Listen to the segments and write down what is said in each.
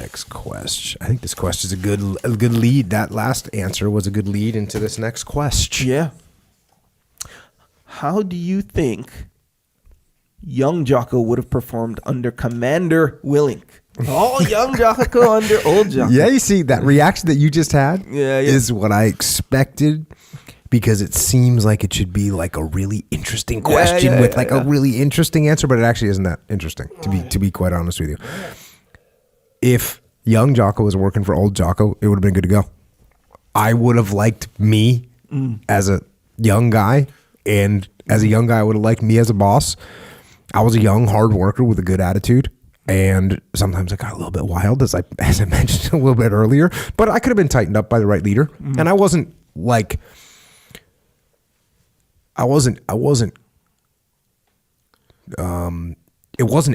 next question. I think this question is a good lead. That last answer was a good lead into this next question. Yeah. How do you think young Jocko would have performed under Commander Willink? Oh, young Jocko under old Jocko. Yeah, you see, that reaction that you just had Yeah. is what I expected, because it seems like it should be like a really interesting question a really interesting answer, but it actually isn't that interesting, to be quite honest with you. If young Jocko was working for old Jocko, it would have been good to go. I would have liked me as a young guy, and as a young guy, I would have liked me as a boss. I was a young, hard worker with a good attitude, and sometimes I got a little bit wild, as I mentioned a little bit earlier, but I could have been tightened up by the right leader. And I wasn't like, it wasn't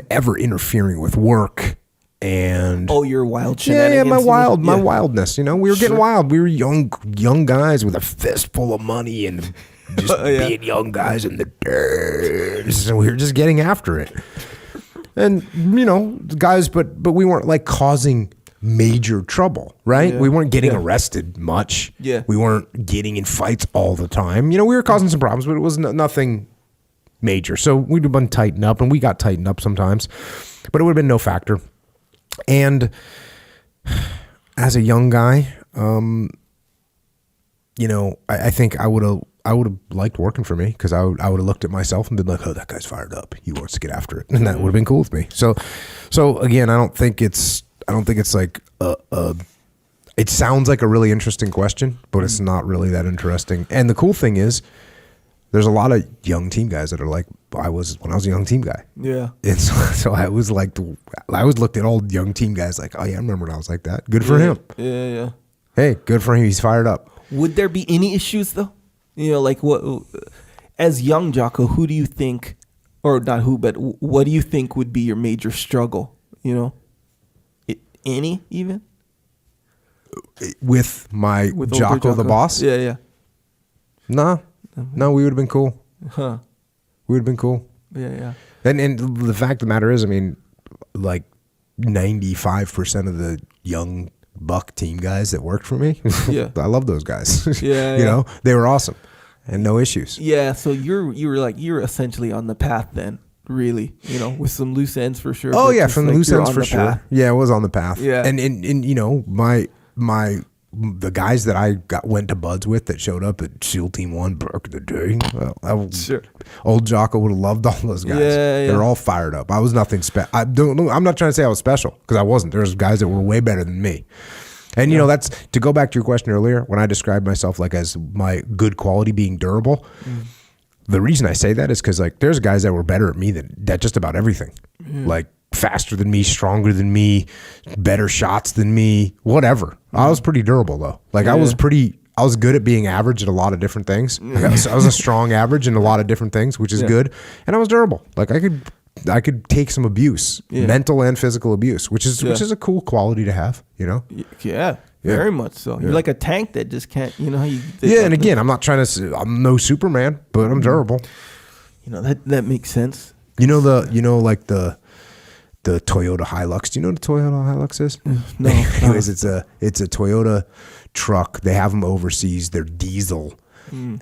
ever interfering with work. And your wild shenanigans. Yeah, my wildness. You know, we were getting wild. We were young guys with a fistful of money and just being young guys in the dirt. So we were just getting after it. And you know, guys, but we weren't like causing major trouble, right? We weren't getting arrested much. Yeah, we weren't getting in fights all the time. You know, we were causing some problems, but it was nothing major. So we'd have been tightened up, and we got tightened up sometimes, but it would have been no factor. And as a young guy, you know, I think I would have liked working for me, because I would have looked at myself and been like, oh, that guy's fired up. He wants to get after it. And that would have been cool with me. So again, I don't think it's like it sounds like a really interesting question, but it's not really that interesting. And the cool thing is, there's a lot of young team guys that are like I was when I was a young team guy. Yeah. And so I was like, I always looked at old young team guys like, oh yeah, I remember when I was like that. Good for him. Yeah. Hey, good for him. He's fired up. Would there be any issues though? You know, like what, as young Jocko, who do you think, or not who, but what do you think would be your major struggle? You know, any even? With Jocko the boss? Yeah. No, we would have been cool. Huh. We would have been cool. Yeah. And the fact of the matter is, I mean, like 95% of the young buck team guys that worked for me, I love those guys. Yeah. You know, they were awesome and no issues. Yeah. So you're essentially on the path then, really, you know, with some loose ends for sure. Oh yeah. From the loose ends for sure. Path. Yeah. It was on the path. Yeah. And you know, the guys that I went to buds with that showed up at SEAL Team 1 back in the day, sure. Old Jocko would have loved all those guys. Yeah. They're all fired up. I was nothing special. I'm not trying to say I was special, because I wasn't. There's guys that were way better than me. And you know, that's to go back to your question earlier, when I described myself like as my good quality being durable. The reason I say that is because like there's guys that were better at me than just about everything. Like faster than me, stronger than me, better shots than me, whatever. I was pretty durable though. Like I was good at being average at a lot of different things. Like I was a strong average in a lot of different things, which is good. And I was durable. Like I could take some abuse, mental and physical abuse, which is a cool quality to have, you know? Yeah. Very much so. You're like a tank that just can't, you know how you... and again, I'm not trying to... I'm no Superman, but I'm durable. You know, that makes sense. You know the Toyota Hilux. Do you know what a Toyota Hilux is? No. Anyways, it's a Toyota truck. They have them overseas. They're diesel,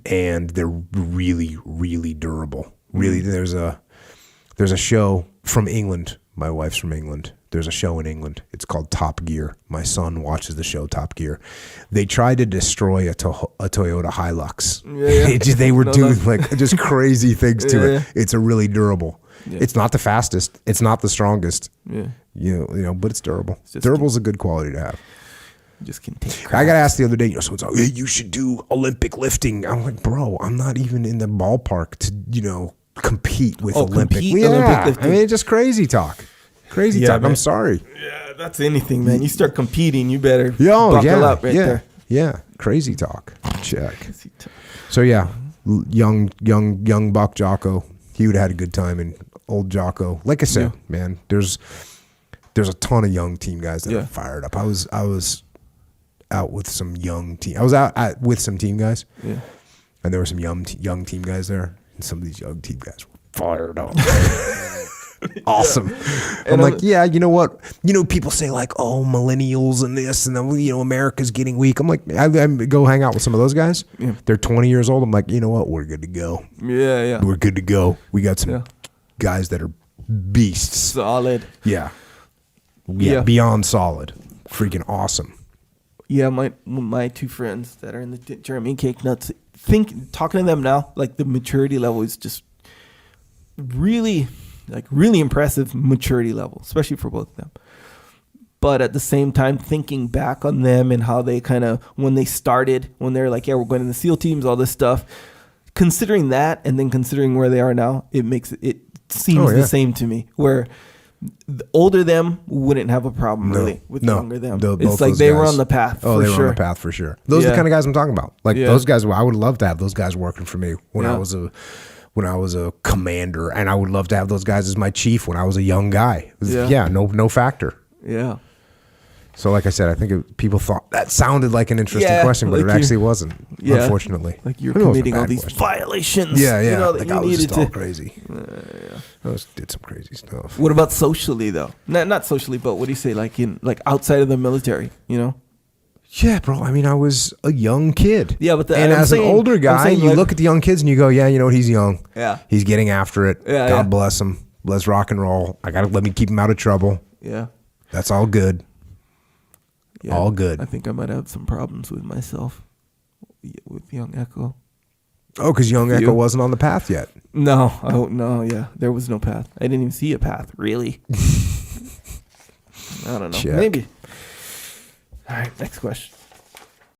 and they're really, really durable. Really, there's a show from England. My wife's from England. There's a show in England. It's called Top Gear. My son watches the show Top Gear. They tried to destroy a Toyota Hilux. They were doing like just crazy things to it. It's a really durable. It's not the fastest. It's not the strongest. You know, but it's durable. Durable is a good quality to have. Just can take. I got asked the other day. You know, someone's like, "Hey, you should do Olympic lifting." I'm like, "Bro, I'm not even in the ballpark to compete with Olympic." Olympic lifting. I mean, it's just crazy talk. Crazy talk. Man. I'm sorry. Yeah, that's anything, man. You start competing, you better buckle up there. Yeah, crazy talk. Check. So yeah, young buck Jocko, he would have had a good time. And old Jocko, like I said, man, there's a ton of young team guys that are fired up. I was out with some young team. I was out with some team guys. Yeah. And there were some young team guys there, and some of these young team guys were fired up. Awesome. I'm like, yeah, you know what? You know, people say like, oh, millennials and this, and then, you know, America's getting weak. I'm like, I go hang out with some of those guys. Yeah. They're 20 years old. I'm like, you know what? We're good to go. Yeah. We're good to go. We got some guys that are beasts. Solid. Yeah. Beyond solid. Freaking awesome. Yeah, my two friends that are in the Jeremy Cake Nuts, talking to them now, like the maturity level is just really impressive maturity level, especially for both of them. But at the same time, thinking back on them and how they kind of, when they're like, yeah, we're going to the SEAL teams, all this stuff, considering that and then considering where they are now, it seems the same to me, where the older them wouldn't have a problem with the younger them. It's like they were on the path. Oh, they were on the path for sure. Those are the kind of guys I'm talking about. Like those guys, I would love to have those guys working for me when I was a commander, and I would love to have those guys as my chief when I was a young guy. No factor. Yeah. So like I said, I think people thought that sounded like an interesting question, but it actually wasn't, unfortunately. Like you're committing all these violations. Yeah. You know, like I was just all crazy. I did some crazy stuff. What about socially, though? Not socially, but what do you say, like outside of the military, you know? Yeah, bro. I mean, I was a young kid. Yeah, but as an older guy, you look at the young kids and you go, yeah, you know what? He's young. Yeah. He's getting after it. Yeah, God bless him. Let's rock and roll. I got to let me keep him out of trouble. Yeah. That's all good. Yeah, all good. I think I might have some problems with myself with young Echo. Oh, because young Echo wasn't on the path yet. No. There was no path. I didn't even see a path, really. I don't know. Check. Maybe. All right, next question.